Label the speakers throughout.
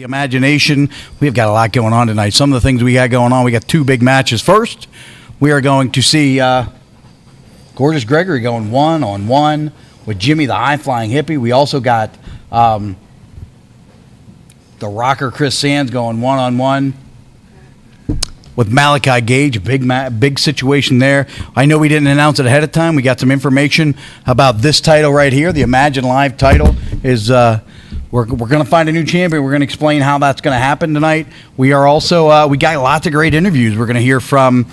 Speaker 1: Imagination. We've got a lot going on tonight. Some of the things we got going on, we got two big matches. First, we are going to see Gorgeous Gregory going one-on-one with Jimi the High-Flying Hippie. We also got the Rocker Kriss Sans going one-on-one with Malaki Gage. A big situation there. I know we didn't announce it ahead of time. We got some information about this title right here. The Imagine Live title is... We're going to find a new champion. We're going to explain how that's going to happen tonight. We are also, we got lots of great interviews. We're going to hear from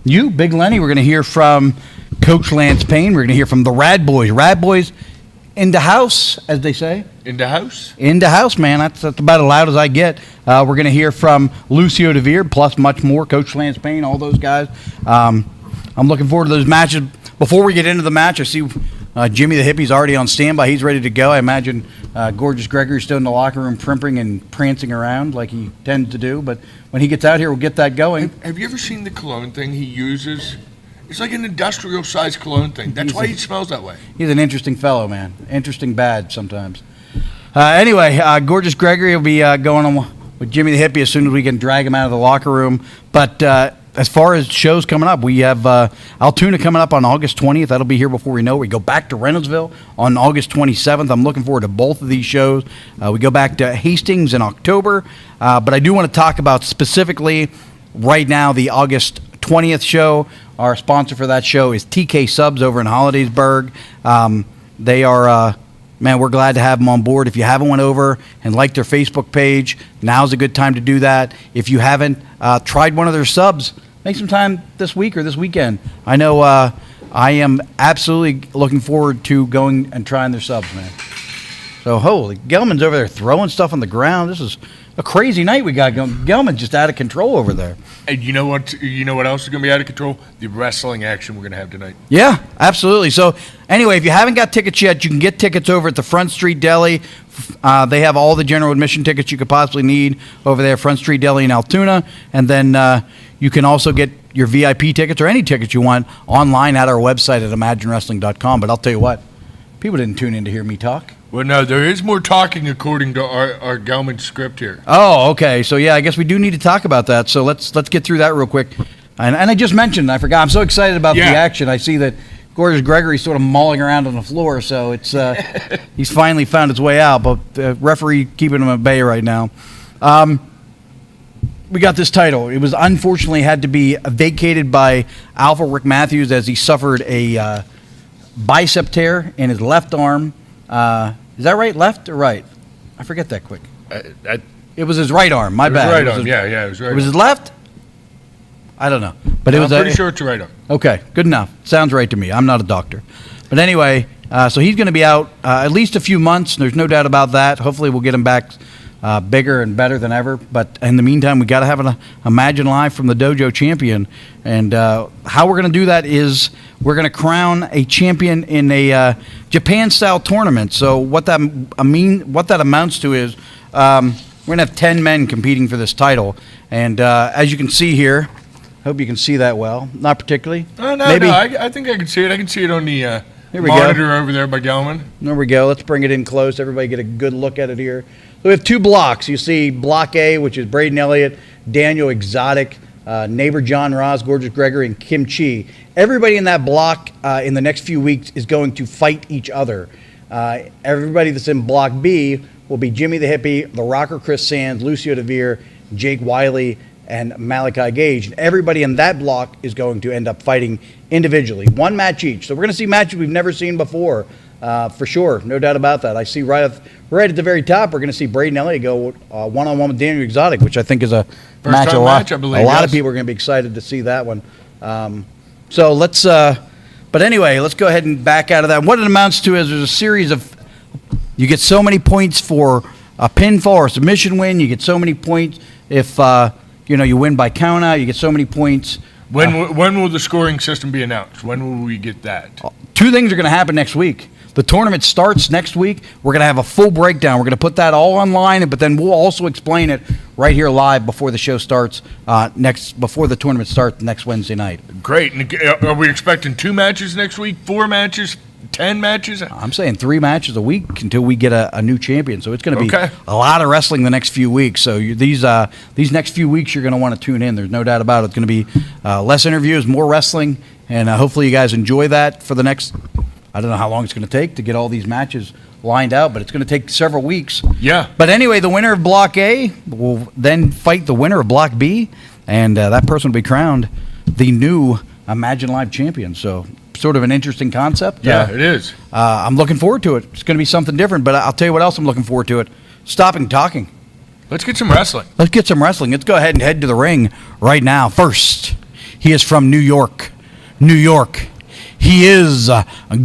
Speaker 1: you, Big Lenny. We're going to hear from Coach Lance Payne. We're going to hear from the Rad Boyz. Rad Boyz in the house, as they say.
Speaker 2: In the house?
Speaker 1: In the house, man. That's about as loud as I get. We're going to hear from Lucio Deveer, plus much more. Coach Lance Payne, all those guys. I'm looking forward to those matches. Before we get into the match, I see... Jimi the Hippie's already on standby. He's ready to go. I imagine Gorgeous Gregory's still in the locker room primping and prancing around like he tends to do. But when he gets out here, we'll get that going.
Speaker 2: Have you ever seen the cologne thing he uses? It's like an industrial-sized cologne thing. That's why he smells that way.
Speaker 1: He's an interesting fellow, man. Interesting bad sometimes. Anyway, Gorgeous Gregory will be going on with Jimi the Hippie as soon as we can drag him out of the locker room. But... as far as shows coming up, we have Altoona coming up on August 20th. That'll be here before we know it. We go back to Reynoldsville on August 27th. I'm looking forward to both of these shows. We go back to Hastings in October. But I do want to talk about specifically right now the August 20th show. Our sponsor for that show is TK Subs over in Hollidaysburg. They are... man, we're glad to have them on board. If you haven't went over and liked their Facebook page, now's a good time to do that. If you haven't tried one of their subs, make some time this week or this weekend. I know I am absolutely looking forward to going and trying their subs, man. So, holy, Gelman's over there throwing stuff on the ground. This is a crazy night we got going. Gelman's just out of control over there.
Speaker 2: And you know what? You know what else is going to be out of control? The wrestling action we're going to have tonight.
Speaker 1: Yeah, absolutely. So, anyway, if you haven't got tickets yet, you can get tickets over at the Front Street Deli. They have all the general admission tickets you could possibly need over there, Front Street Deli in Altoona. And then you can also get your VIP tickets or any tickets you want online at our website at imaginewrestling.com. But I'll tell you what, people didn't tune in to hear me talk.
Speaker 2: Well, no, there is more talking according to our Gelman script here.
Speaker 1: Oh, okay. So, yeah, I guess we do need to talk about that. So let's get through that real quick. And I just mentioned, I forgot, I'm so excited about the action. I see that Gorgeous Gregory's sort of mauling around on the floor, so it's he's finally found his way out. But the referee keeping him at bay right now. We got this title. It was unfortunately had to be vacated by Alpha Rick Matthews as he suffered a bicep tear in his left arm. Is that right? Left or right? I forget that quick. It was his right arm. My bad.
Speaker 2: Right arm. Yeah, it was right.
Speaker 1: It was his left? I don't know. But
Speaker 2: I'm pretty sure it's your right arm.
Speaker 1: Okay, good enough. Sounds right to me. I'm not a doctor. But anyway, so he's going to be out at least a few months. There's no doubt about that. Hopefully we'll get him back bigger and better than ever. But in the meantime, we got to have an Imagine Live from the Dojo champion. And how we're going to do that is we're going to crown a champion in a Japan-style tournament. So what that amounts to is we're going to have 10 men competing for this title. And as you can see here, hope you can see that well. Not particularly.
Speaker 2: No, I think I can see it. I can see it on the monitor over there by Gelman.
Speaker 1: There we go. Let's bring it in close. Everybody get a good look at it here. So we have two blocks. You see Block A, which is Braden Elliott, Daniel Exotic, neighbor John Ross, Gorgeous Gregory, and Kim Chi. Everybody in that block in the next few weeks is going to fight each other. Everybody that's in Block B will be Jimi the Hippie, the Rocker Kriss Sans, Lucio Deveer, Jake Wiley, and Malaki Gage. And everybody in that block is going to end up fighting individually, one match each. So we're going to see matches we've never seen before, for sure, no doubt about that. I see right at the very top, we're going to see Braden Elliott go one-on-one with Daniel Exotic, which I think is a match a lot of people are going to be excited to see that one. So let's, but anyway, let's go ahead and back out of that. What it amounts to is there's a series of, you get so many points for a pinfall or a submission win. You get so many points if you win by count out. You get so many points.
Speaker 2: When will the scoring system be announced? When will we get that?
Speaker 1: Two things are going to happen next week. The tournament starts next week. We're going to have a full breakdown. We're going to put that all online, but then we'll also explain it right here live before the show starts before the tournament starts next Wednesday night.
Speaker 2: Great. And are we expecting 2 matches next week? 4 matches? 10 matches?
Speaker 1: I'm saying 3 matches a week until we get a new champion. So it's going to be
Speaker 2: Okay.
Speaker 1: a lot of wrestling the next few weeks. So these next few weeks, you're going to want to tune in. There's no doubt about it. It's going to be less interviews, more wrestling, and hopefully you guys enjoy that for the next, I don't know how long it's going to take to get all these matches lined out, but it's going to take several weeks.
Speaker 2: Yeah.
Speaker 1: But anyway, the winner of Block A will then fight the winner of Block B, and that person will be crowned the new Imagine Live champion. So sort of an interesting concept.
Speaker 2: Yeah, it is.
Speaker 1: I'm looking forward to it. It's going to be something different, but I'll tell you what else I'm looking forward to it. Stopping talking.
Speaker 2: Let's get some wrestling.
Speaker 1: Let's get some wrestling. Let's go ahead and head to the ring right now. First, he is from New York. New York. He is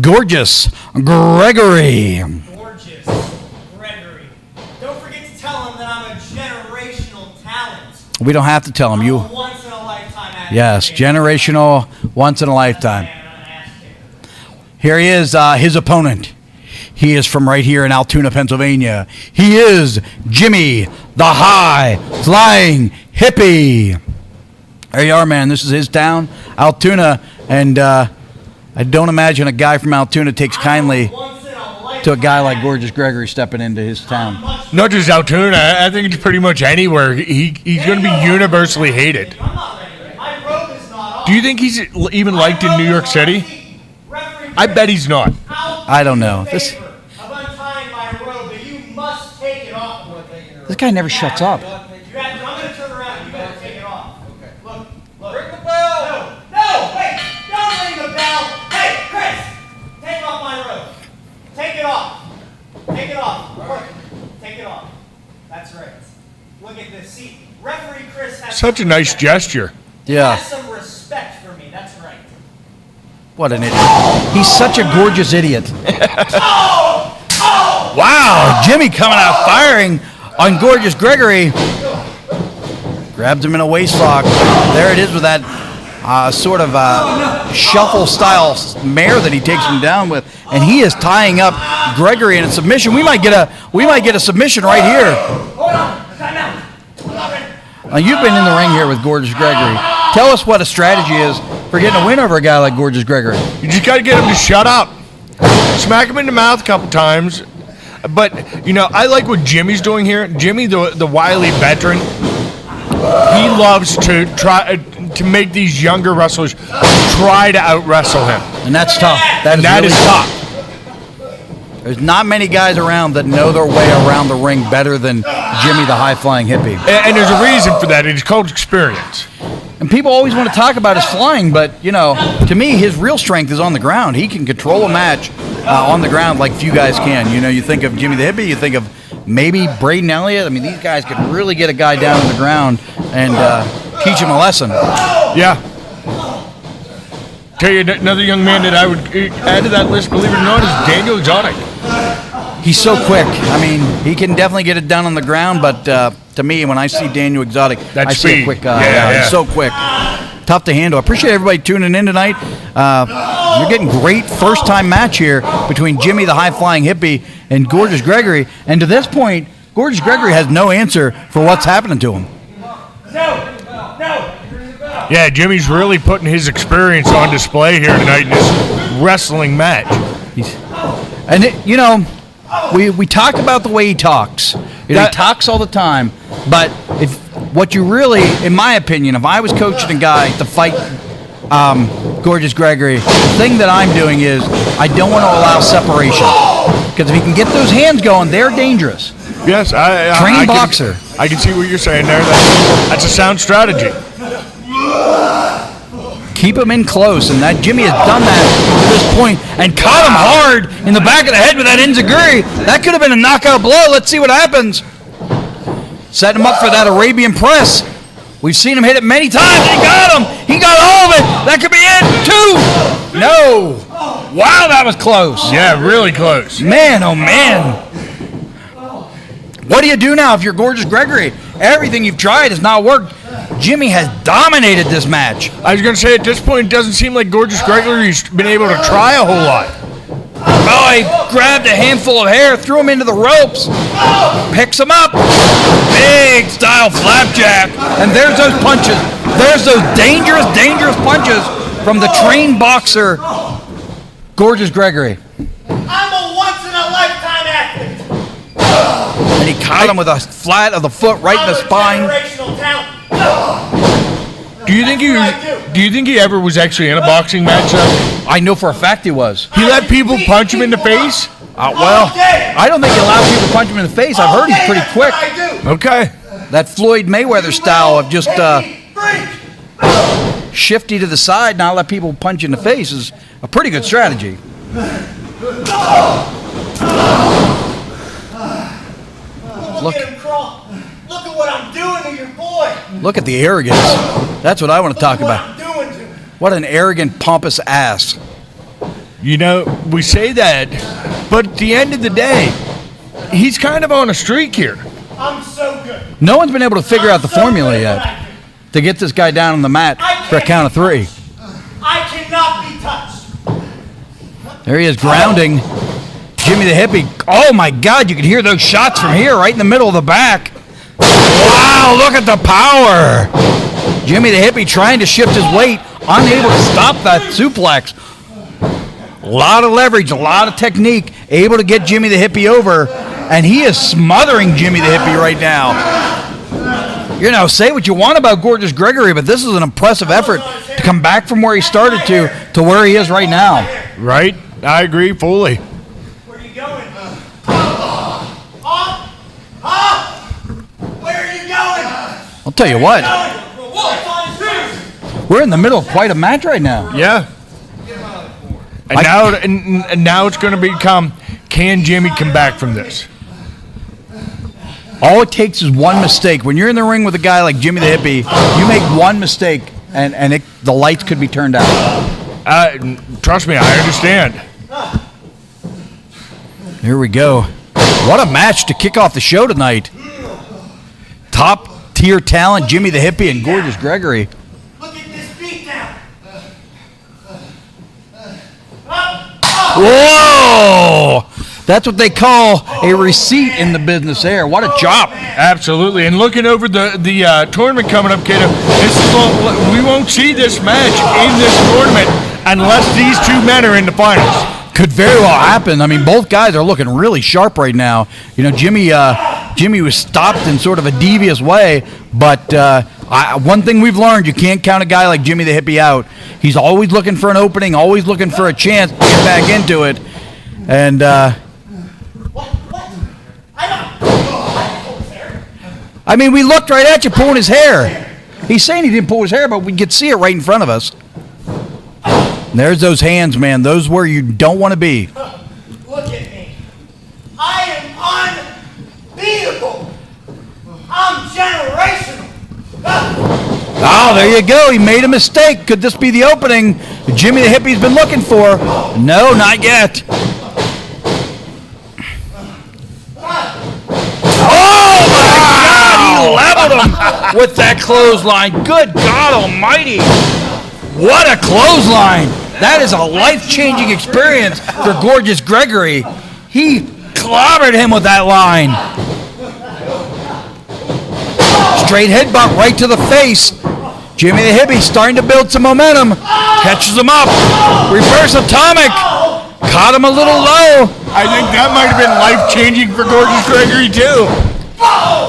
Speaker 1: Gorgeous Gregory.
Speaker 3: Gorgeous Gregory. Don't forget to tell him that I'm a generational talent.
Speaker 1: We don't have to tell him.
Speaker 3: I'm
Speaker 1: You.
Speaker 3: a once-in-a-lifetime actor.
Speaker 1: Yes, generational, once in a lifetime. Here he is, his opponent. He is from right here in Altoona, Pennsylvania. He is Jimi the High-Flying Hippie. There you are, man. This is his town, Altoona, and I don't imagine a guy from Altoona takes kindly to a guy like Gorgeous Gregory stepping into his town.
Speaker 2: Not just Altoona. I think it's pretty much anywhere. He's going to be universally hated.
Speaker 3: I'm not ready. My robe is not
Speaker 2: Do you think he's even liked in New York City? I bet he's not.
Speaker 1: I don't know. This guy never shuts up.
Speaker 3: I'm going to turn around. You better take it off. Okay. Look. Ring the bell. No, wait. Don't ring the bell. Hey, Chris, take off my robe. Take it off. Take it off. Look. Take it off. That's right. Look at this. See, referee Chris has
Speaker 2: Such a nice gesture.
Speaker 1: Yeah.
Speaker 3: Has some respect for me. That's right.
Speaker 1: What an idiot. He's such a gorgeous idiot. Wow, Jimmy coming out firing on Gorgeous Gregory. Grabs him in a waistlock. There it is with that sort of shuffle-style mare that he takes him down with, and he is tying up Gregory in a submission. We might get a submission right here.
Speaker 3: Hold on. Time out.
Speaker 1: Now, you've been in the ring here with Gorgeous Gregory. Tell us what a strategy is for getting a win over a guy like Gorgeous Gregory.
Speaker 2: You just got to get him to shut up. Smack him in the mouth a couple times. But, you know, I like what Jimmy's doing here. Jimmy, the wily veteran, he loves to try to make these younger wrestlers try to out-wrestle him.
Speaker 1: And that's tough.
Speaker 2: That
Speaker 1: really
Speaker 2: is tough.
Speaker 1: There's not many guys around that know their way around the ring better than Jimi the High-Flying Hippie.
Speaker 2: And there's a reason for that. It's called experience.
Speaker 1: And people always want to talk about his flying, but, you know, to me, his real strength is on the ground. He can control a match on the ground like few guys can. You know, you think of Jimi the Hippie, you think of maybe Braden Elliott. I mean, these guys could really get a guy down on the ground and teach him a lesson.
Speaker 2: Yeah. Tell you another young man that I would add to that list, believe it or not, is Daniel Exotic.
Speaker 1: He's so quick. I mean, he can definitely get it down on the ground, but to me, when I see Daniel Exotic, I see
Speaker 2: speed.
Speaker 1: a quick guy.
Speaker 2: Yeah.
Speaker 1: He's so quick. Tough to handle. I appreciate everybody tuning in tonight. You're getting great first-time match here between Jimi the High-Flying Hippie and Gorgeous Gregory. And to this point, Gorgeous Gregory has no answer for what's happening to him.
Speaker 3: No.
Speaker 2: Yeah, Jimmy's really putting his experience on display here tonight in this wrestling match.
Speaker 1: You know, we talk about the way he talks. You know, he talks all the time, but what you really, in my opinion, if I was coaching a guy to fight Gorgeous Gregory, the thing that I'm doing is I don't want to allow separation. Because if he can get those hands going, they're dangerous.
Speaker 2: Yes,
Speaker 1: Trained boxer.
Speaker 2: I can see what you're saying there. That's a sound strategy.
Speaker 1: Keep him in close, and that Jimi has done that to this point and caught him hard in the back of the head with that enziguri. That could have been a knockout blow. Let's see what happens. Set him up for that Arabian press. We've seen him hit it many times. He got him. He got all of it. That could be it, too. No. Wow, that was close.
Speaker 2: Yeah, really close.
Speaker 1: Man, oh, man. What do you do now if you're Gorgeous Gregory? Everything you've tried has not worked. Jimi has dominated this match.
Speaker 2: I was going to say, at this point, it doesn't seem like Gorgeous Gregory's been able to try a whole lot.
Speaker 1: Oh, he grabbed a handful of hair, threw him into the ropes, picks him up. Big style flapjack. And there's those punches. There's those dangerous, dangerous punches from the trained boxer, Gorgeous Gregory.
Speaker 3: I'm a once-in-a-lifetime athlete.
Speaker 1: And he caught him with a flat of the foot right in the spine.
Speaker 3: Generational talent.
Speaker 2: Do you think he ever was actually in a boxing match?
Speaker 1: I know for a fact he was.
Speaker 2: He let people punch him in the face?
Speaker 1: Well, I don't think he allowed people to punch him in the face. I've heard he's pretty quick.
Speaker 2: Okay.
Speaker 1: That Floyd Mayweather style of just shifty to the side, not let people punch you in the face is a pretty good strategy.
Speaker 3: Look at him crawl. Look at what I'm doing to your boy.
Speaker 1: Look at the arrogance. That's what I want to talk
Speaker 3: Look what
Speaker 1: about.
Speaker 3: I'm doing to him.
Speaker 1: What an arrogant, pompous ass.
Speaker 2: You know, we say that, but at the end of the day, he's kind of on a streak here.
Speaker 3: I'm so good.
Speaker 1: No one's been able to figure out the formula yet to get this guy down on the mat for a count of 3.
Speaker 3: I cannot be touched.
Speaker 1: There he is, grounding Jimi the Hippie. Oh my God, you can hear those shots from here, right in the middle of the back. Wow, look at the power. Jimi the Hippie trying to shift his weight, unable to stop that suplex. A lot of leverage, a lot of technique, able to get Jimi the Hippie over, and he is smothering Jimi the Hippie right now. You know, say what you want about Gorgeous Gregory, but this is an impressive effort to come back from where he started to where he is right now.
Speaker 2: Right? I agree fully.
Speaker 3: Where are you going? Where are you going?
Speaker 1: I'll tell you what, we're in the middle of quite a match right now.
Speaker 2: Yeah. And now it's going to become, can Jimi come back from this?
Speaker 1: All it takes is one mistake. When you're in the ring with a guy like Jimi the Hippie, you make one mistake, and the lights could be turned out.
Speaker 2: Trust me, I understand.
Speaker 1: Here we go. What a match to kick off the show tonight. Top tier talent, Jimi the Hippie and Gorgeous Gregory.
Speaker 3: Look at this beatdown.
Speaker 1: Whoa! That's what they call a receipt in the business there. What a chop.
Speaker 2: Absolutely. And looking over the tournament coming up, Kato, we won't see this match in this tournament unless these two men are in the finals.
Speaker 1: Could very well happen. I mean, both guys are looking really sharp right now. You know, Jimi was stopped in sort of a devious way, but one thing we've learned, you can't count a guy like Jimi the Hippie out. He's always looking for an opening, always looking for a chance to get back into it. And I mean, we looked right at you pulling his hair. He's saying he didn't pull his hair, but we could see it right in front of us. And there's those hands, man. Those where you don't want to be.
Speaker 3: Look at me. I am unbeatable. I'm generational.
Speaker 1: Oh, there you go. He made a mistake. Could this be the opening Jimi the Hippie's been looking for? No, not yet. Oh, my God. He leveled him with that clthesline. Good God almighty. What a clothesline. That is a life-changing experience for Gorgeous Gregory. He clobbered him with that line. Straight headbutt right to the face. Jimi the Hippie starting to build some momentum. Catches him up. Reverse atomic. Caught him a little low.
Speaker 2: I think that might have been life-changing for Gorgeous Gregory, too.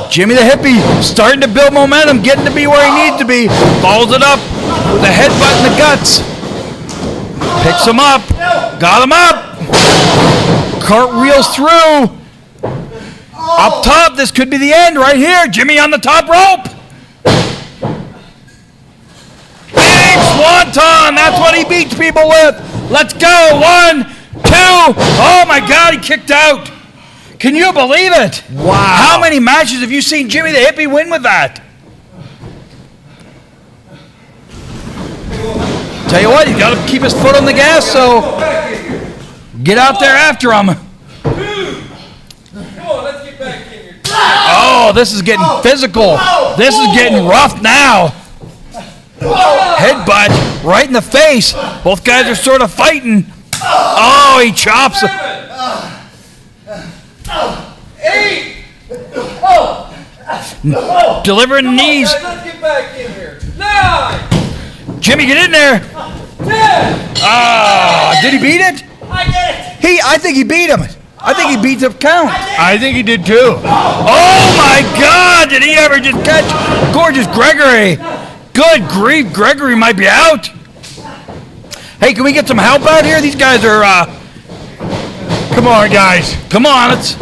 Speaker 1: Jimi the Hippie starting to build momentum, getting to be where he needs to be. Follows it up with a headbutt in the guts. Picks him up. Got him up. Cartwheels through. Up top, this could be the end right here. Jimi on the top rope. Big swanton. That's what he beats people with. Let's go. 1, 2. Oh, my God, he kicked out. Can you believe it?
Speaker 2: Wow.
Speaker 1: How many matches have you seen Jimi the Hippie win with that? Tell you what, he's got to keep his foot on the gas, so get out there after him. Oh, this is getting physical. This is getting rough now. Headbutt right in the face. Both guys are sort of fighting. Oh, he chops.
Speaker 3: 8.
Speaker 1: Delivering knees.
Speaker 4: Let's get back in here. 9.
Speaker 1: Jimi, get in there.
Speaker 4: 10.
Speaker 1: Did he beat it?
Speaker 3: I did it!
Speaker 4: I think he beat him. I think he beat the count.
Speaker 2: I think he did too.
Speaker 4: Oh my God! Did he ever just catch Gorgeous Gregory? Good grief, Gregory might be out. Hey, can we get some help out here? These guys are.
Speaker 2: Come on, guys.
Speaker 4: Come on, let's.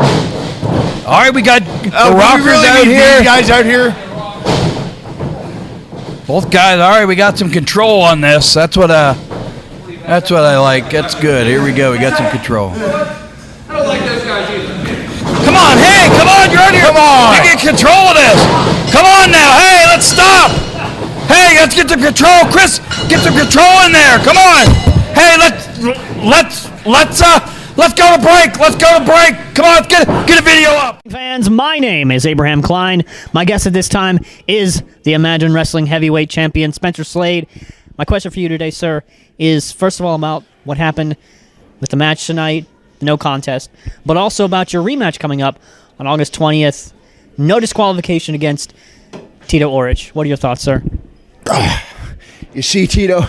Speaker 4: All right, we got the Rockers
Speaker 2: really
Speaker 4: out
Speaker 2: need
Speaker 4: here.
Speaker 2: these guys out here.
Speaker 4: Both guys. All right, we got some control on this. That's what I like. That's good. Here we go. We got some control.
Speaker 5: I don't like those guys either.
Speaker 4: Come on, hey, come on, you're out here.
Speaker 2: Come on.
Speaker 4: You get control of this. Come on now, hey, let's stop. Hey, let's get some control. Chris, get some control in there. Come on. Hey, let's go to break. Let's go to break. Come on, let's get a video up.
Speaker 6: Fans, my name is Abraham Klein. My guest at this time is the Imagine Wrestling Heavyweight Champion, Spencer Slade. My question for you today, sir, is first of all about what happened with the match tonight, the no contest, but also about your rematch coming up on August 20th. No disqualification against Tito Oric. What are your thoughts, sir?
Speaker 7: You see, Tito,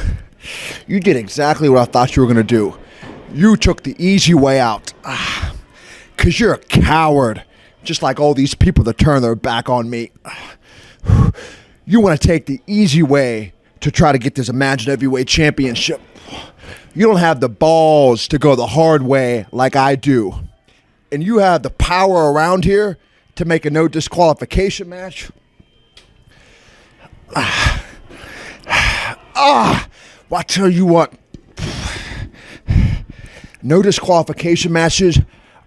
Speaker 7: you did exactly what I thought you were going to do. You took the easy way out. Because you're a coward, just like all these people that turn their back on me. You want to take the easy way to try to get this Imagine Heavyweight Championship. You don't have the balls to go the hard way like I do. And you have the power around here to make a no disqualification match. Well, I tell you what, no disqualification matches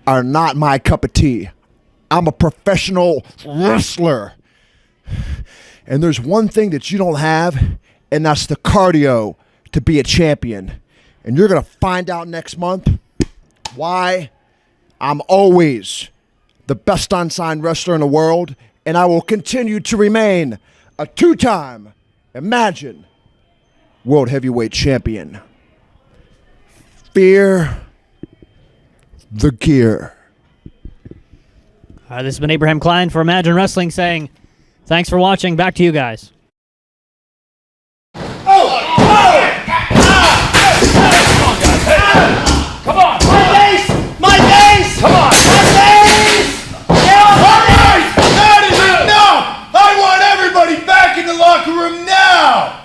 Speaker 7: are not my cup of tea. I'm a professional wrestler. And there's one thing that you don't have, and that's the cardio to be a champion. And you're going to find out next month why I'm always the best unsigned wrestler in the world, and I will continue to remain a two-time Imagine World Heavyweight Champion. Fear the gear.
Speaker 6: This has been Abraham Klein for Imagine Wrestling saying, thanks for watching. Back to you guys.
Speaker 4: Come on.
Speaker 3: My base!
Speaker 4: Come on.
Speaker 3: My base!
Speaker 2: All right, that is enough. I want everybody back in the locker room now.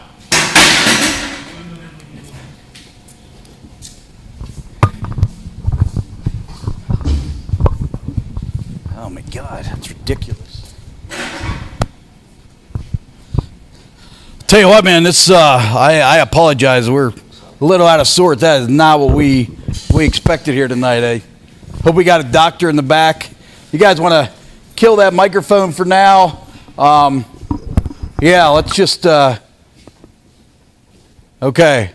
Speaker 4: Oh my God, that's ridiculous. Tell you what, man, this I apologize. We're a little out of sorts. That is not what we expected here tonight. I hope we got a doctor in the back. You guys want to kill that microphone for now? Yeah, let's just. Okay,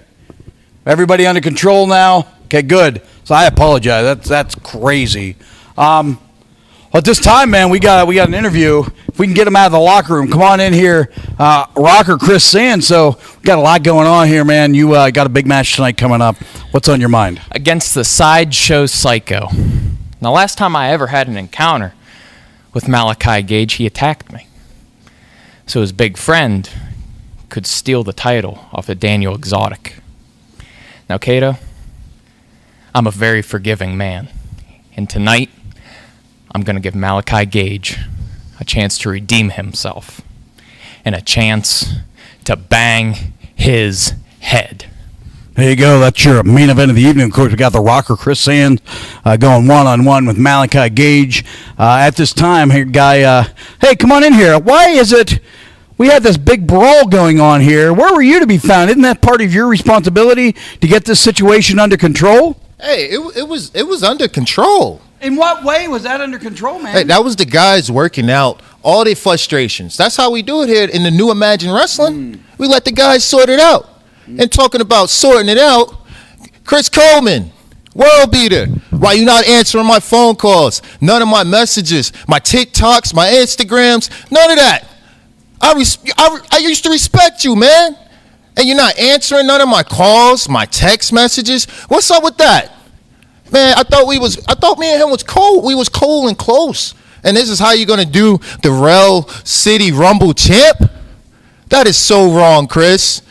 Speaker 4: everybody under control now. Okay, good. So I apologize. That's crazy. At this time, man, we got an interview. If we can get him out of the locker room, come on in here, Rocker Kriss Sans. So we got a lot going on here, man. You got a big match tonight coming up. What's on your mind?
Speaker 8: Against the Sideshow Psycho. Now, last time I ever had an encounter with Malaki Gage, he attacked me. So his big friend could steal the title off of Daniel Exotic. Now, Kato, I'm a very forgiving man. And tonight, I'm going to give Malaki Gage a chance to redeem himself and a chance to bang his head.
Speaker 4: There you go. That's your main event of the evening. Of course, we got the Rocker Kriss Sans going one-on-one with Malaki Gage. At this time, here, guy, hey, come on in here. Why is it we had this big brawl going on here? Where were you to be found? Isn't that part of your responsibility to get this situation under control?
Speaker 9: Hey, it was under control.
Speaker 4: In what way was that under control, man?
Speaker 9: Hey, that was the guys working out all their frustrations. That's how we do it here in the new Imagine Wrestling. We let the guys sort it out. And talking about sorting it out, Chris Coleman, world beater. Why you not answering my phone calls? None of my messages, my TikToks, my Instagrams, none of that. I used to respect you, man. And you're not answering none of my calls, my text messages. What's up with that? Man, I thought me and him was cold. We was cold and close. And this is how you're gonna do the Rel City Rumble champ? That is so wrong, Chris.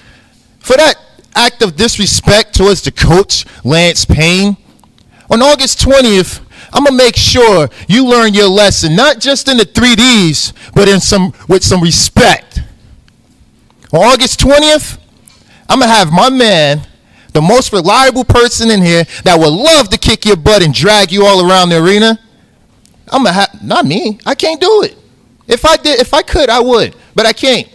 Speaker 9: For that act of disrespect towards the coach, Lance Payne, On August 20th, I'm going to make sure you learn your lesson, not just in the 3Ds, but with some respect. On August 20th, I'm going to have my man, the most reliable person in here that would love to kick your butt and drag you all around the arena. I'm going to have, not me, I can't do it. If I could, I would, but I can't.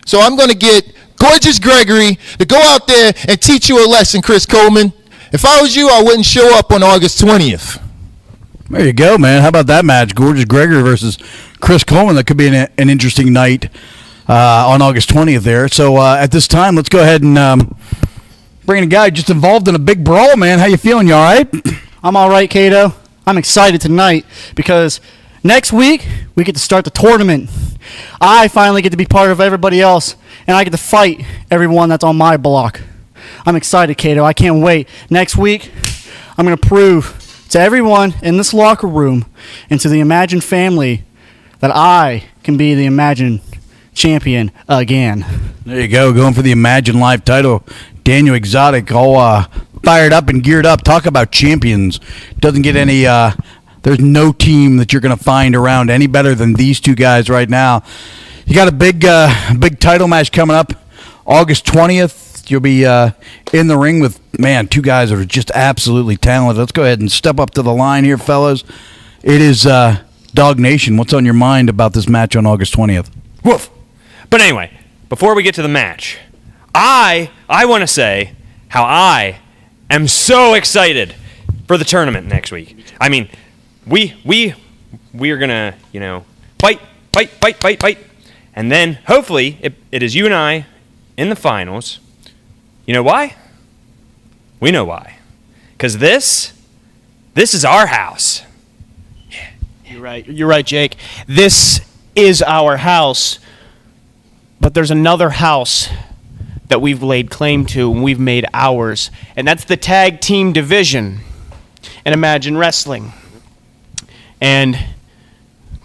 Speaker 9: So I'm going to get Gorgeous Gregory to go out there and teach you a lesson, Chris Coleman. If I was you, I wouldn't show up on August 20th.
Speaker 4: There you go, man. How about that match? Gorgeous Gregory versus Chris Coleman. That could be an interesting night on August 20th there. So at this time, let's go ahead and bring in a guy just involved in a big brawl, man. How you feeling? You all right?
Speaker 10: I'm all right, Cato. I'm excited tonight because next week we get to start the tournament. I finally get to be part of everybody else, and I get to fight everyone that's on my block. I'm excited, Cato. I can't wait. Next week, I'm going to prove to everyone in this locker room and to the Imagine family that I can be the Imagine champion again.
Speaker 4: There you go, going for the Imagine Live title. Daniel Exotic all fired up and geared up. Talk about champions. Doesn't get any, there's no team that you're going to find around any better than these two guys right now. You got a big title match coming up August 20th. You'll be in the ring with, man, two guys that are just absolutely talented. Let's go ahead and step up to the line here, fellas. It is Dog Nation. What's on your mind about this match on August 20th?
Speaker 11: Woof. But anyway, before we get to the match, I want to say how I am so excited for the tournament next week. I mean, we are gonna, fight, and then hopefully it is you and I in the finals. You know why? We know why. Because this is our house.
Speaker 10: You're right, Jake. This is our house, but there's another house that we've laid claim to and we've made ours, and that's the tag team division in Imagine Wrestling. And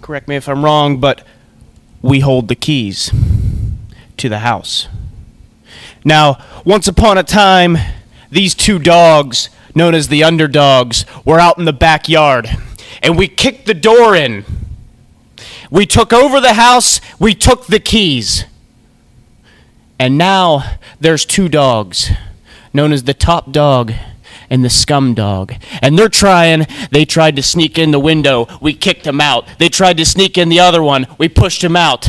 Speaker 10: correct me if I'm wrong, but we hold the keys to the house. Now, once upon a time, these two dogs, known as the underdogs, were out in the backyard, and we kicked the door in. We took over the house, we took the keys. And now there's two dogs, known as the top dog and the scum dog. And they tried to sneak in the window, we kicked them out. They tried to sneak in the other one, we pushed them out.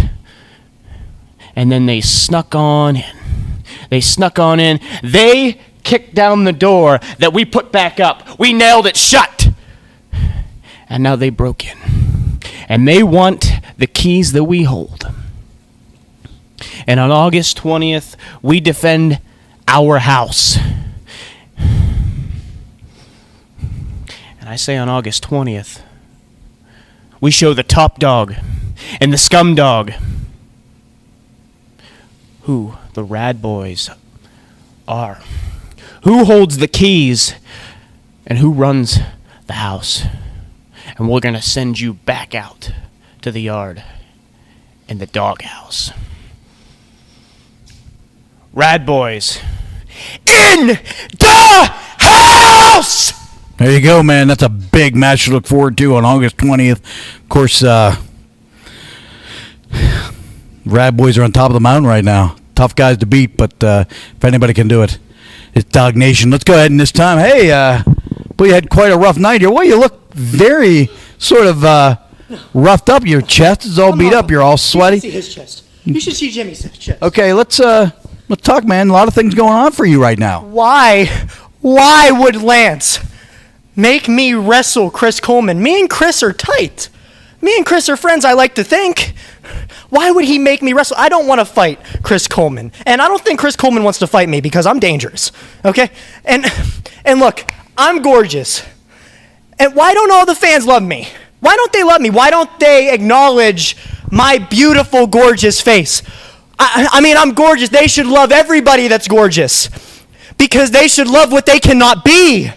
Speaker 10: And then they snuck on in. They kicked down the door that we put back up. We nailed it shut. And now they broke in. And they want the keys that we hold. And on August 20th, we defend our house. And I say on August 20th, we show the top dog and the scum dog who the Rad Boyz are. Who holds the keys and who runs the house. And we're going to send you back out to the yard in the doghouse. Rad Boyz in the house!
Speaker 4: There you go, man. That's a big match to look forward to on August 20th. Of course, Rad Boyz are on top of the mountain right now. Tough guys to beat, but if anybody can do it, it's Dog Nation. Let's go ahead and this time, hey, boy, you had quite a rough night here. Well, you look very sort of roughed up. Your chest is all beat up. You're all sweaty.
Speaker 12: You should see his chest. You should see Jimmy's chest.
Speaker 4: Okay, let's talk, man. A lot of things going on for you right now.
Speaker 12: Why would Lance make me wrestle Chris Coleman? Me and Chris are tight. Me and Chris are friends, I like to think. Why would he make me wrestle? I don't want to fight Chris Coleman. And I don't think Chris Coleman wants to fight me because I'm dangerous. Okay? And look, I'm gorgeous. And why don't all the fans love me? Why don't they love me? Why don't they acknowledge my beautiful, gorgeous face? I mean, I'm gorgeous. They should love everybody that's gorgeous because they should love what they cannot be.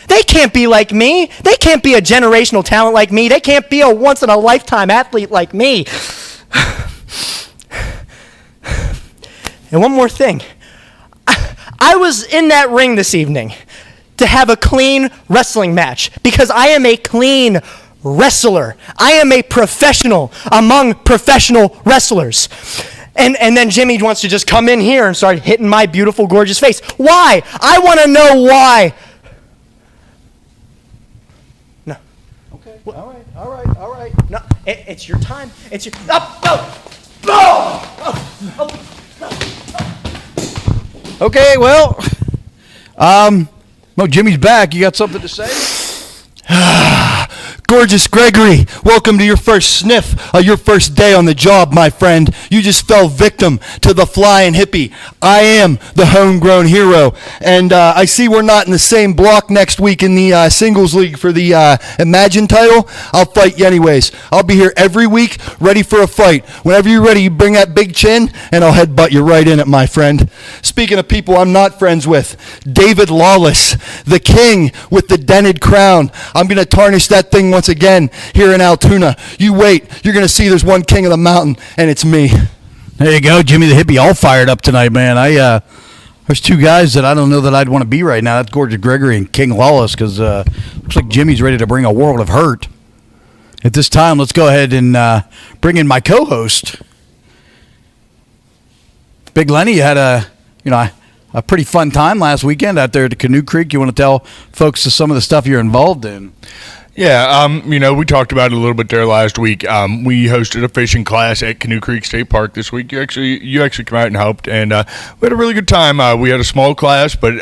Speaker 12: They can't be like me. They can't be a generational talent like me. They can't be a once-in-a-lifetime athlete like me. And one more thing. I was in that ring this evening. to have a clean wrestling match because I am a clean wrestler. I am a professional among professional wrestlers. And then Jimmy wants to just come in here and start hitting my beautiful, gorgeous face. Why? I want to know why. No.
Speaker 1: Okay. All right.
Speaker 12: No. It's your time. It's your. Oh.
Speaker 4: Okay, well, no, Jimmy's back. You got something to say?
Speaker 9: Gorgeous Gregory, welcome to your first sniff, your first day on the job, my friend. You just fell victim to the flying hippie. I am the homegrown hero, and I see we're not in the same block next week in the singles league for the Imagine title. I'll fight you anyways. I'll be here every week, ready for a fight. Whenever you're ready, you bring that big chin, and I'll headbutt you right in it, my friend. Speaking of people I'm not friends with, David Lawless, the king with the dented crown. I'm going to tarnish that thing once again here in Altoona. You wait. You're going to see there's one king of the mountain, and it's me.
Speaker 4: There you go, Jimi the Hippie, all fired up tonight, man. There's two guys that I don't know that I'd want to be right now. That's Gorgeous Gregory and King Lawless, because looks like Jimmy's ready to bring a world of hurt. At this time, let's go ahead and bring in my co-host. Big Lenny, you had a pretty fun time last weekend out there at the Canoe Creek. You want to tell folks some of the stuff you're involved in?
Speaker 2: Yeah, we talked about it a little bit there last week. We hosted a fishing class at Canoe Creek State Park this week. You actually came out and helped, and we had a really good time. We had a small class, but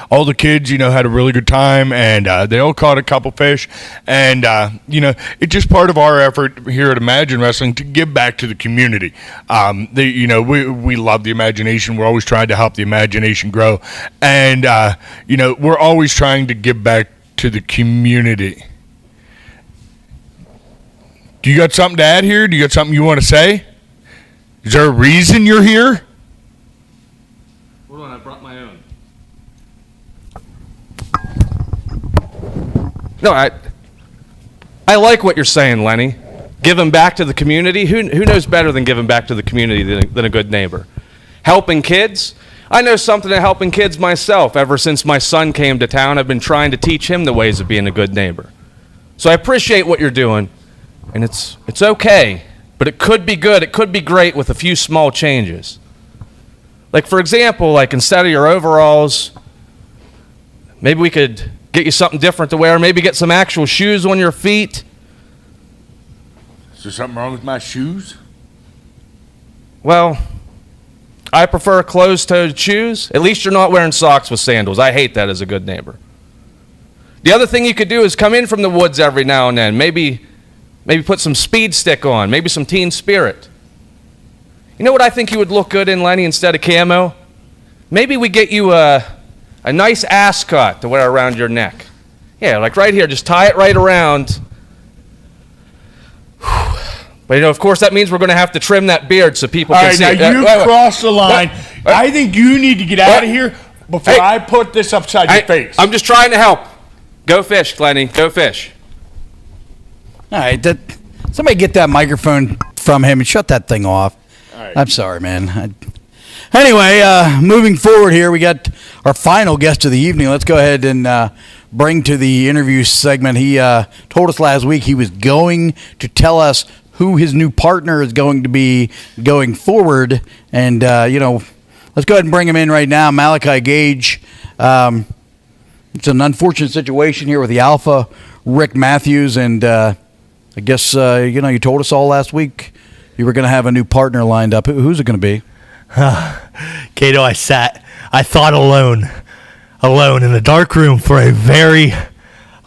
Speaker 2: all the kids, had a really good time, and they all caught a couple fish. And it's just part of our effort here at Imagine Wrestling to give back to the community. We love the imagination. We're always trying to help the imagination grow, and we're always trying to give back to the community. Do you got something to add here? Do you got something you want to say? Is there a reason you're here?
Speaker 5: Hold on, I brought my own. No, I like what you're saying, Lenny. Giving back to the community. Who knows better than giving back to the community than a good neighbor? Helping kids. I know something of helping kids myself. Ever since my son came to town, I've been trying to teach him the ways of being a good neighbor. So I appreciate what you're doing. And it's okay, but it could be good. It could be great with a few small changes. Like, for example, instead of your overalls, maybe we could get you something different to wear. Maybe get some actual shoes on your feet.
Speaker 2: Is there something wrong with my shoes?
Speaker 5: Well, I prefer closed-toed shoes. At least you're not wearing socks with sandals. I hate that as a good neighbor. The other thing you could do is come in from the woods every now and then. Maybe put some Speed Stick on, maybe some Teen Spirit. You know what I think you would look good in, Lenny, instead of camo? Maybe we get you a nice ascot to wear around your neck. Yeah, like right here, just tie it right around. But, of course, that means we're going to have to trim that beard so people can see.
Speaker 2: All right, now you crossed the line. I think you need to get out of here before I put this upside your face.
Speaker 5: I'm just trying to help. Go fish, Lenny. Go fish.
Speaker 4: All right, somebody get that microphone from him and shut that thing off.
Speaker 2: All right.
Speaker 4: I'm sorry, man. Anyway, moving forward here, we got our final guest of the evening. Let's go ahead and bring to the interview segment. He told us last week he was going to tell us who his new partner is going to be going forward. And, let's go ahead and bring him in right now, Malaki Gage. It's an unfortunate situation here with the Alpha, Rick Matthews, and I guess, you told us all last week you were going to have a new partner lined up. Who's it going to be?
Speaker 12: Kato, I thought alone in the dark room for a very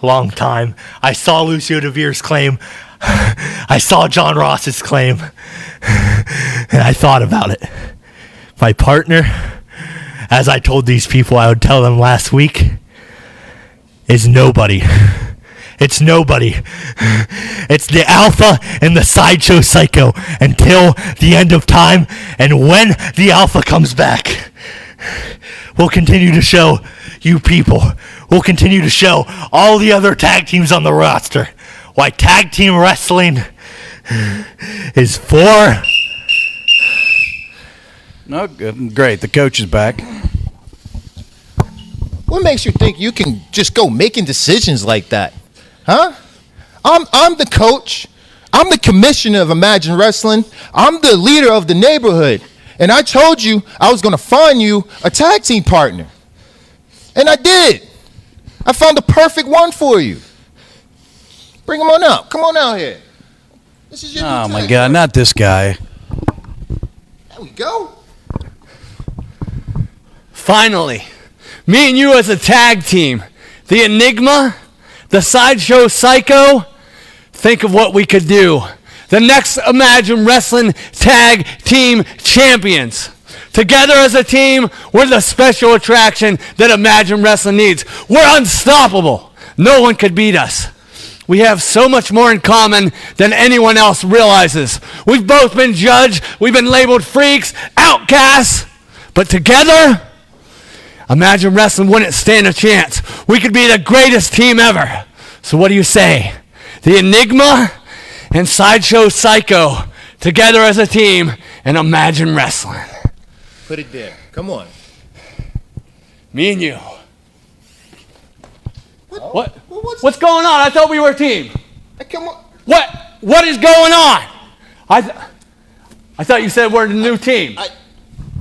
Speaker 12: long time. I saw Lucio Deveer's claim. I saw John Ross's claim. And I thought about it. My partner, as I told these people I would tell them last week, is nobody. It's nobody. It's the Alpha and the Sideshow Psycho until the end of time. And when the Alpha comes back, we'll continue to show you people. We'll continue to show all the other tag teams on the roster why tag team wrestling is for...
Speaker 4: No, good. Great. The coach is back.
Speaker 9: What makes you think you can just go making decisions like that? Huh? I'm the coach. I'm the commissioner of Imagine Wrestling. I'm the leader of the neighborhood. And I told you I was going to find you a tag team partner. And I did. I found the perfect one for you. Bring him on out. Come on out here. This is your new
Speaker 4: Oh, my
Speaker 9: tag
Speaker 4: God,
Speaker 9: partner.
Speaker 4: not this guy.
Speaker 9: There we go.
Speaker 13: Finally, me and you as a tag team, the Enigma, the Sideshow Psycho, think of what we could do. The next Imagine Wrestling Tag Team Champions. Together as a team, we're the special attraction that Imagine Wrestling needs. We're unstoppable. No one could beat us. We have so much more in common than anyone else realizes. We've both been judged. We've been labeled freaks, outcasts. But together, Imagine Wrestling wouldn't stand a chance. We could be the greatest team ever. So what do you say? The Enigma and Sideshow Psycho together as a team and Imagine Wrestling.
Speaker 9: Put it there. Come on.
Speaker 13: Me and you. What's going on? I thought we were a team.
Speaker 9: Come on.
Speaker 13: What is going on? I thought you said we're the new team.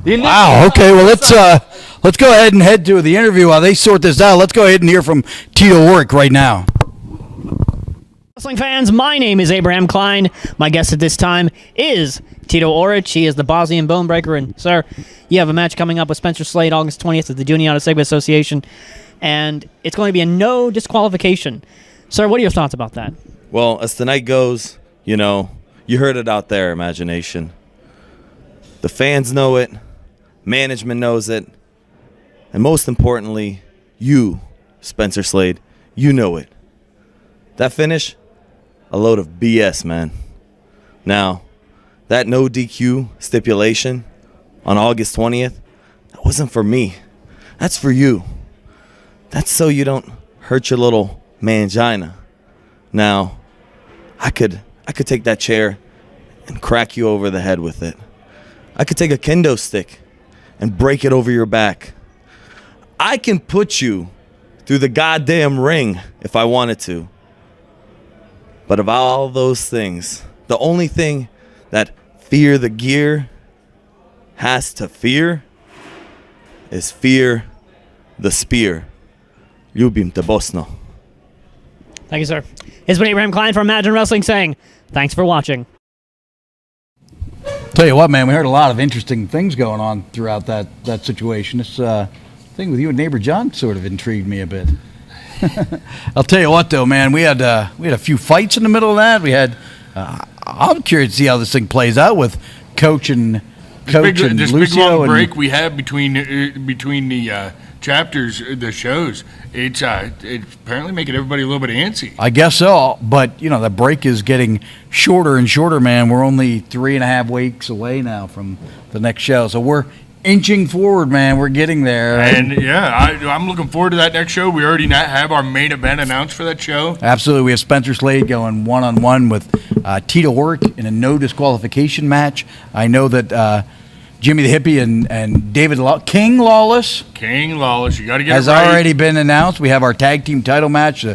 Speaker 4: Wow. Okay. Well, let's go ahead and head to the interview while they sort this out. Let's go ahead and hear from Tito Oric right now.
Speaker 6: Wrestling fans, my name is Abraham Klein. My guest at this time is Tito Oric. He is the Bosnian Bone Breaker. And, sir, you have a match coming up with Spencer Slade August 20th at the Juniata Sigma Association. And it's going to be a no disqualification. Sir, what are your thoughts about that?
Speaker 14: Well, as the night goes, you heard it out there, Imagination. The fans know it. Management knows it. And most importantly, you, Spencer Slade, you know it. That finish, a load of BS, man. Now, that no DQ stipulation on August 20th, that wasn't for me. That's for you. That's so you don't hurt your little mangina. Now, I could take that chair and crack you over the head with it. I could take a kendo stick and break it over your back. I can put you through the goddamn ring if I wanted to. But of all those things, the only thing that Fear the Gear has to fear is Fear the Spear. Ljubim te Bosno.
Speaker 6: Thank you, sir. It's been Abraham Klein from Imagine Wrestling saying, thanks for watching.
Speaker 4: Tell you what, man, we heard a lot of interesting things going on throughout that situation. This thing with you and neighbor John sort of intrigued me a bit. I'll tell you what, though, man, we had a few fights in the middle of that. We had. I'm curious to see how this thing plays out with Coach and
Speaker 2: this
Speaker 4: Lucio
Speaker 2: big long
Speaker 4: and
Speaker 2: break we have between the chapters, the shows. It's apparently making everybody a little bit antsy.
Speaker 4: I guess so, but the break is getting shorter and shorter, man. We're only 3.5 weeks away now from the next show, so we're inching forward, man. We're getting there.
Speaker 2: And yeah, I'm looking forward to that next show. We already have our main event announced for that show.
Speaker 4: Absolutely. We have Spencer Slade going one-on-one with Tito Oric in a no disqualification match. I know that Jimi the Hippie and David King Lawless.
Speaker 2: You got to get
Speaker 4: has
Speaker 2: it right.
Speaker 4: already been announced. We have our tag team title match,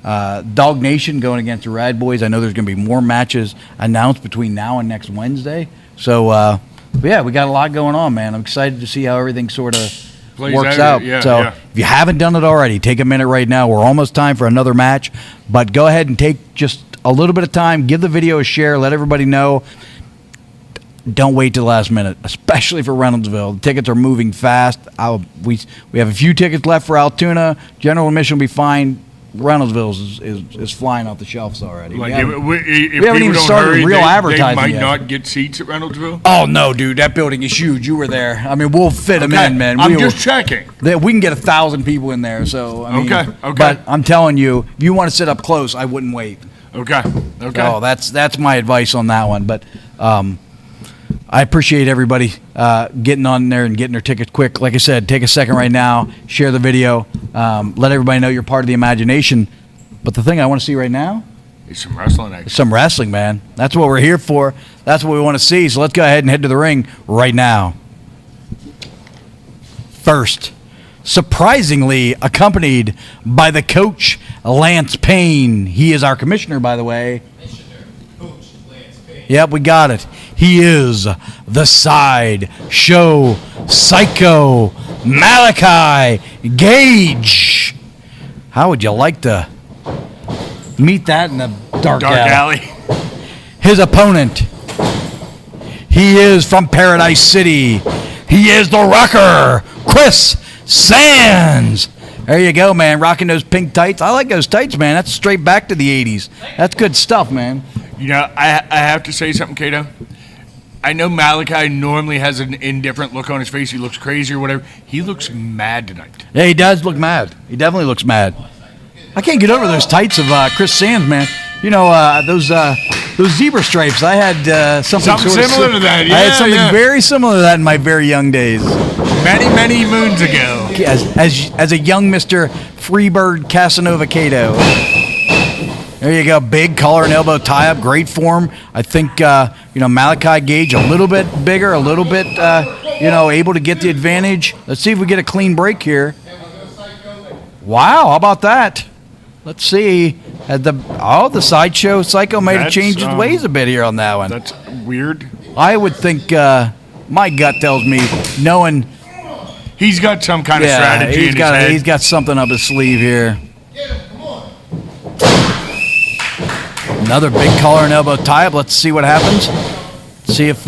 Speaker 4: Dog Nation going against the Rad Boyz. I know there's going to be more matches announced between now and next Wednesday. So, yeah, we got a lot going on, man. I'm excited to see how everything sort of works out.
Speaker 2: Yeah.
Speaker 4: If you haven't done it already, take a minute right now. We're almost time for another match. But go ahead and take just a little bit of time. Give the video a share. Let everybody know. Don't wait till the last minute, especially for Reynoldsville. The tickets are moving fast. We have a few tickets left for Altoona. General admission will be fine. Reynoldsville is flying off the shelves already.
Speaker 2: Like,
Speaker 4: we haven't even started real advertising
Speaker 2: They might
Speaker 4: yet.
Speaker 2: not get seats at Reynoldsville.
Speaker 4: Oh, no, dude. That building is huge. You were there. I mean, we'll fit them in, man.
Speaker 2: I'm just checking.
Speaker 4: We can get 1,000 people in there. So I mean,
Speaker 2: Okay.
Speaker 4: But I'm telling you, if you want to sit up close, I wouldn't wait.
Speaker 2: Okay.
Speaker 4: So that's my advice on that one. But I appreciate everybody getting on there and getting their tickets quick. Like I said, take a second right now, share the video, let everybody know you're part of the Imagination. But the thing I want to see right now
Speaker 2: is some wrestling action.
Speaker 4: Some wrestling, man. That's what we're here for. That's what we want to see. So let's go ahead and head to the ring right now. First, surprisingly accompanied by the coach, Lance Payne. He is our commissioner, by the way. Yep, we got it. He is the sideshow psycho, Malaki Gage. How would you like to meet that in the dark alley? His opponent, he is from Paradise City. He is the Rocker Kriss Sans. There you go, man. Rocking those pink tights. I like those tights, man. That's straight back to the 80s. That's good stuff, man.
Speaker 2: You know, I have to say something, Cato. I know Malaki normally has an indifferent look on his face. He looks crazy or whatever. He looks mad tonight.
Speaker 4: Yeah, he does look mad. He definitely looks mad. I can't get over those tights of Kriss Sans, man. You know, those zebra stripes. I had something
Speaker 2: similar to that. Yeah,
Speaker 4: I had something very similar to that in my very young days.
Speaker 2: Many moons ago.
Speaker 4: As a young Mr. Freebird Casanova Cato. There you go. Big collar and elbow tie-up. Great form. I think, Malaki Gage a little bit bigger, a little bit, able to get the advantage. Let's see if we get a clean break here. Wow, how about that? Let's see. The sideshow psycho might have changed his ways a bit here on that one.
Speaker 2: That's weird.
Speaker 4: I would think, my gut tells me, knowing
Speaker 2: he's got some kind of strategy in his head.
Speaker 4: He's got something up his sleeve here. Another big collar and elbow tie-up. Let's see what happens. See if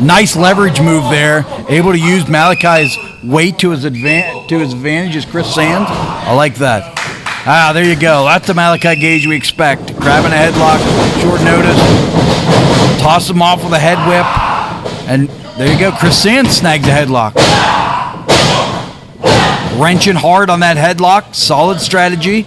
Speaker 4: nice leverage move there. Able to use Malaki's weight to his advantage as Kriss Sans. I like that. There you go. That's the Malaki Gage we expect. Grabbing a headlock, short notice. Toss him off with a head whip. And there you go. Kriss Sans snags a headlock. Wrenching hard on that headlock. Solid strategy.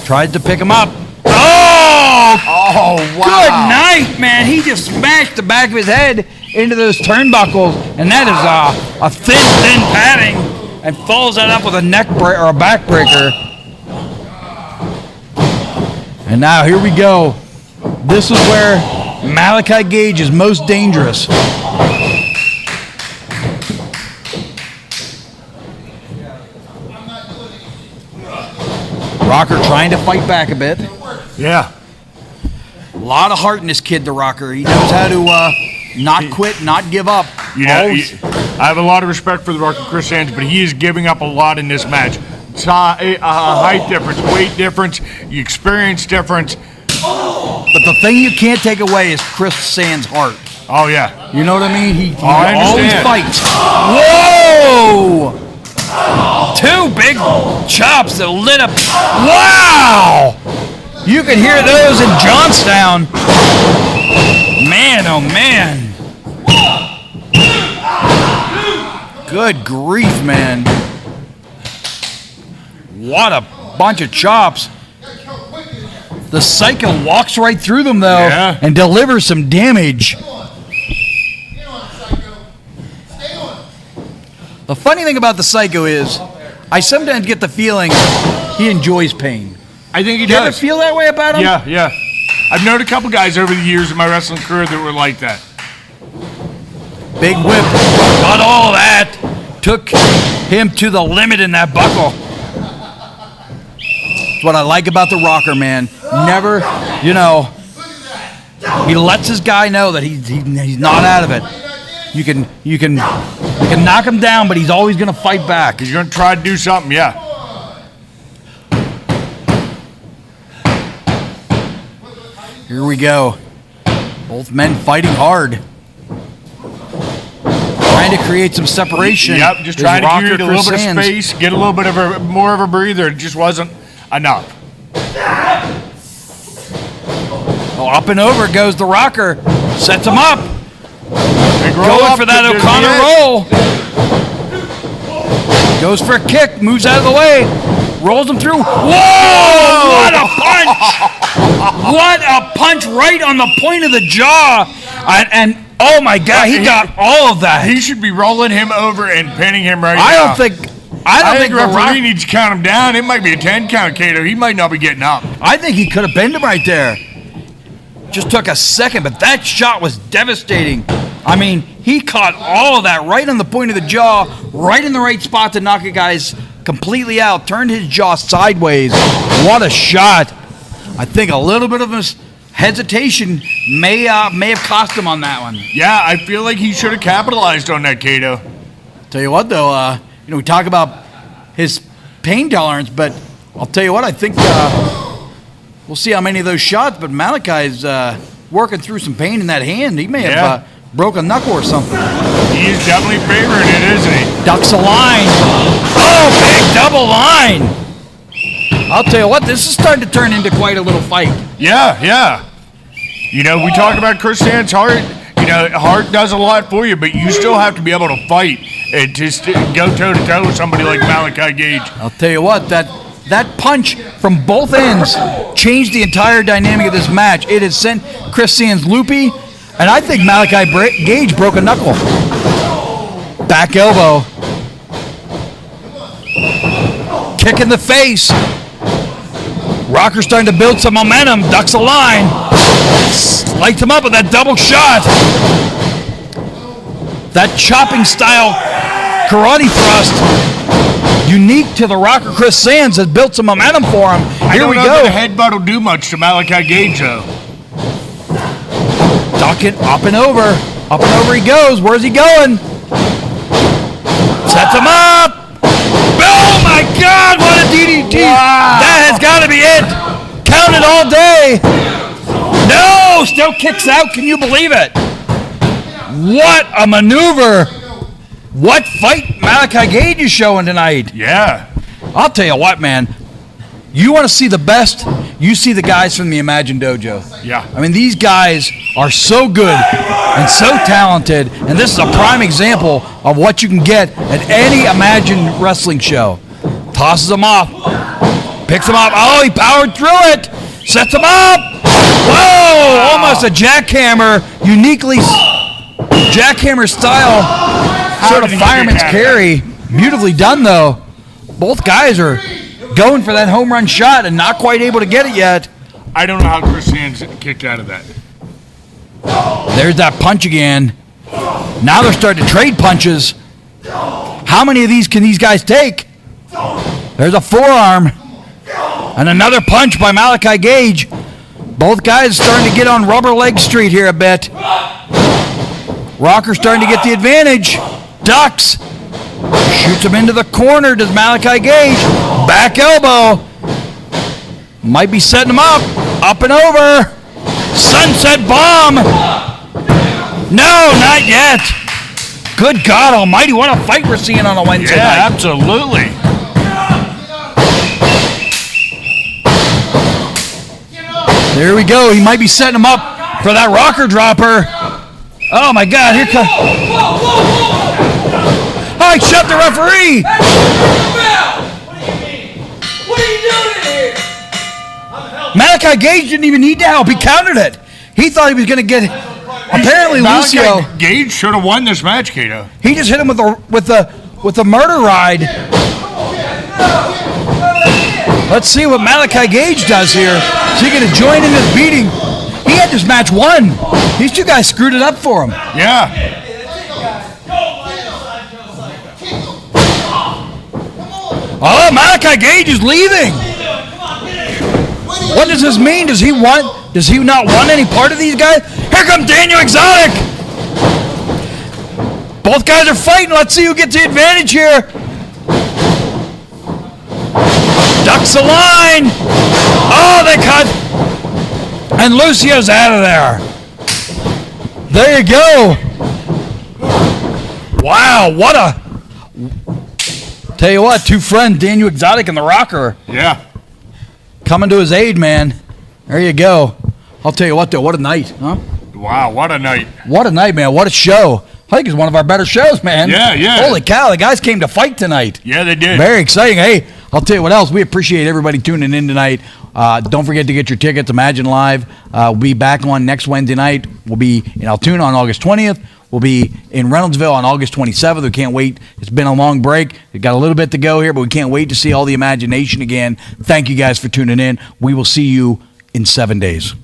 Speaker 4: Tried to pick him up. Oh, wow. Good night, man. He just smashed the back of his head into those turnbuckles, and that is a thin padding, and follows that up with a neck break or a back breaker. And now here we go. This is where Malaki Gage is most dangerous. Rocker trying to fight back a bit.
Speaker 2: Yeah.
Speaker 4: A lot of heart in this kid, the Rocker. He knows how to not quit, not give up.
Speaker 2: Yeah, I have a lot of respect for the Rocker Kriss Sans, but he is giving up a lot in this match. Height difference, weight difference, experience difference.
Speaker 4: But the thing you can't take away is Kriss Sans' heart.
Speaker 2: Oh, yeah.
Speaker 4: You know what I mean? He
Speaker 2: I
Speaker 4: always
Speaker 2: understand.
Speaker 4: fights. Whoa! Two big chops that lit up. Wow! You can hear those in Johnstown. Man, oh man. Good grief, man. What a bunch of chops. The Psycho walks right through them, though, and delivers some damage. The funny thing about the Psycho is, I sometimes get the feeling he enjoys pain.
Speaker 2: I think he
Speaker 4: Do you
Speaker 2: does.
Speaker 4: ever feel that way about him?
Speaker 2: Yeah. I've known a couple guys over the years in my wrestling career that were like that.
Speaker 4: Big whip. Got all of that. Took him to the limit in that buckle. That's what I like about the Rocker, man. Never, he lets his guy know that he's not out of it. You can knock him down, but he's always going to fight back.
Speaker 2: He's going to try to do something, yeah.
Speaker 4: Here we go. Both men fighting hard. Trying to create some separation.
Speaker 2: Yep, just trying to create a little bit of space, get a little bit of more of a breather. It just wasn't enough.
Speaker 4: Oh, up and over goes the Rocker. Sets him up.
Speaker 2: Big roll
Speaker 4: Going
Speaker 2: up
Speaker 4: for that
Speaker 2: to
Speaker 4: O'Connor roll. Goes for a kick. Moves out of the way. Rolls him through. Whoa! What a punch! What a punch right on the point of the jaw. And oh my God, he got all of that.
Speaker 2: He should be rolling him over and pinning him right now.
Speaker 4: I don't think
Speaker 2: the referee needs to count him down. It might be a 10 count, Cato. He might not be getting up.
Speaker 4: I think he could have pinned him right there. Just took a second, but that shot was devastating. I mean, he caught all of that right on the point of the jaw, right in the right spot to knock a guy's completely out, turned his jaw sideways. What a shot. I think a little bit of his hesitation may have cost him on that one.
Speaker 2: Yeah, I feel like he should have capitalized on that, Cato.
Speaker 4: Tell you what, though, we talk about his pain tolerance, but I'll tell you what, I think we'll see how many of those shots, but Malachi's working through some pain in that hand. He may have broke a knuckle or something.
Speaker 2: He's definitely favoring it, isn't he?
Speaker 4: Ducks a line. Oh, big double line. I'll tell you what, this is starting to turn into quite a little fight.
Speaker 2: Yeah. We talk about Kriss Sans' heart. Heart does a lot for you, but you still have to be able to fight and just go toe-to-toe with somebody like Malaki Gage.
Speaker 4: I'll tell you what, that punch from both ends changed the entire dynamic of this match. It has sent Kriss Sans loopy, and I think Malaki Gage broke a knuckle. Back elbow. Kick in the face. Rocker's starting to build some momentum. Ducks a line. Lights him up with that double shot. That chopping style karate thrust, unique to the Rocker Kriss Sans, has built some momentum for him. Here we go.
Speaker 2: I don't know that a headbutt will do much to Malaki Gage, though.
Speaker 4: Ducking up and over. Up and over he goes. Where's he going? Sets him up. Oh my God, what a DDT. Wow. That has got to be it. Count it all day. No, still kicks out. Can you believe it? What a maneuver. What fight Malaki Gage is showing tonight.
Speaker 2: Yeah.
Speaker 4: I'll tell you what, man. You want to see the best, you see the guys from the Imagine Dojo.
Speaker 2: Yeah.
Speaker 4: I mean, these guys are so good and so talented, and this is a prime example of what you can get at any Imagine wrestling show. Tosses him off. Picks him up. Oh, he powered through it. Sets him up. Whoa! Almost a jackhammer. Uniquely jackhammer style. Sort of fireman's carry. Beautifully done, though. Both guys are going for that home run shot and not quite able to get it yet.
Speaker 2: I don't know how Kriss Sans kicked out of that.
Speaker 4: There's that punch again. Now they're starting to trade punches. How many of these can these guys take? There's a forearm. And another punch by Malaki Gage. Both guys starting to get on rubber leg street here a bit. Rocker's starting to get the advantage. Ducks. Shoots him into the corner. Does Malaki Gage. Back elbow. Might be setting him up. Up and over. Sunset bomb. No, not yet. Good God almighty. What a fight we're seeing on a Wednesday night.
Speaker 2: Yeah, absolutely.
Speaker 4: There we go. He might be setting him up for that rocker dropper. Oh, my God. Here comes... Oh, he shot the referee.
Speaker 3: What are you doing here?
Speaker 4: Malaki Gage didn't even need to help. He countered it. He thought he was going to get... Apparently, Lucio...
Speaker 2: Gage should have won this match, Cato.
Speaker 4: He just hit him with the murder ride. Let's see what Malaki Gage does here. Is he going to join in this beating? He had this match won. These two guys screwed it up for him.
Speaker 2: Yeah.
Speaker 4: Oh, Malaki Gage is leaving. What does this mean? Does he not want any part of these guys? Here comes Daniel Exotic. Both guys are fighting. Let's see who gets the advantage here. Ducks the line. Oh, they cut. And Lucio's out of there. There you go. Wow, what a... Tell you what, two friends, Daniel Exotic and the Rocker.
Speaker 2: Yeah.
Speaker 4: Coming to his aid, man. There you go. I'll tell you what, though, what a night, huh?
Speaker 2: Wow, what a night.
Speaker 4: What a night, man. What a show. I think it's one of our better shows, man.
Speaker 2: Yeah.
Speaker 4: Holy cow, the guys came to fight tonight.
Speaker 2: Yeah, they did.
Speaker 4: Very exciting. Hey, I'll tell you what else. We appreciate everybody tuning in tonight. Don't forget to get your tickets. Imagine Live. We'll be back on next Wednesday night. We'll be in Altoona on August 20th. We'll be in Reynoldsville on August 27th. We can't wait. It's been a long break. We've got a little bit to go here, but we can't wait to see all the imagination again. Thank you guys for tuning in. We will see you in 7 days.